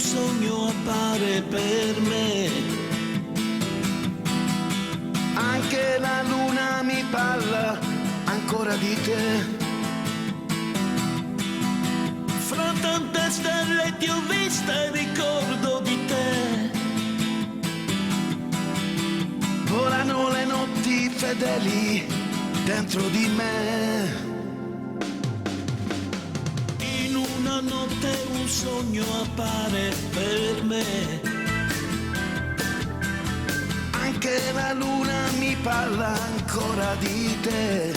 sogno appare per me. Anche la luna mi parla ancora di te. Fra tante stelle ti ho vista e ricordo di te. Volano le notti fedeli dentro di me. In una notte un sogno appare per me. Anche la luna mi parla ancora di te.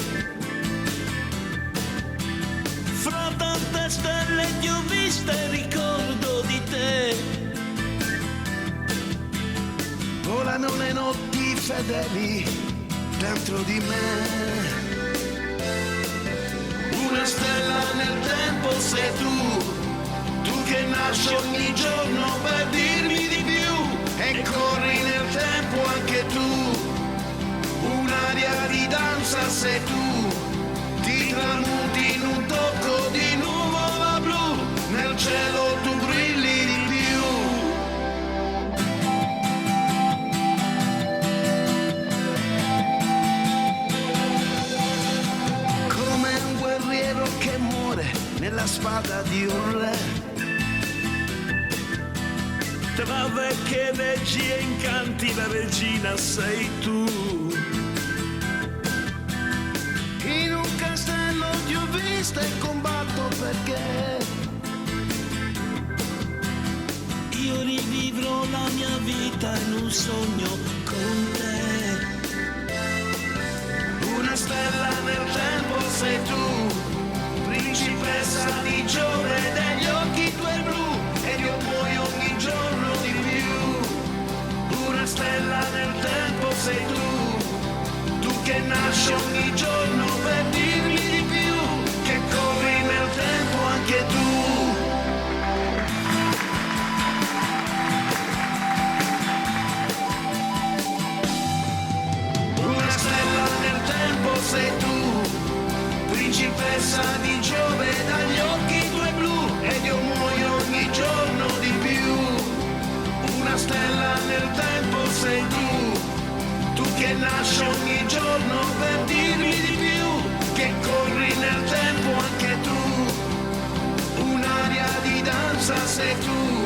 Fra tante stelle ti ho vista e ricordo di te. Volano le notti fedeli dentro di me. Una stella nel tempo sei tu che nasci ogni giorno per dirmi di più. E corri nel tempo anche tu. Un'aria di danza sei tu. Ti tramuti in un tocco di nuvola blu. Nel cielo tu brilli di più. Come un guerriero che muore nella spada di un re. Tra vecchie leggi e incanti la regina sei tu. In un castello ti ho vista e combatto perché Io rivivrò la mia vita in un sogno con te. una stella nel tempo sei tu, principessa di Giove degli occhi tuoi blu, ed io muoio ogni giorno di più. Una stella nel tempo sei tu che nasci ogni giorno per dirmi di più, che corri nel tempo anche tu. Una stella nel tempo sei tu, principessa di Giove dagli occhi tuoi blu, ed io muoio ogni giorno di più. Una stella nel tempo sei tu che nasci ogni giorno per dirmi di più, che corri nel tempo anche tu. Un'aria di danza sei tu,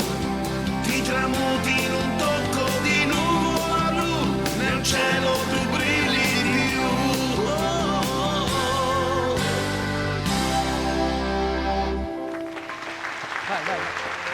ti tramuti in un tocco di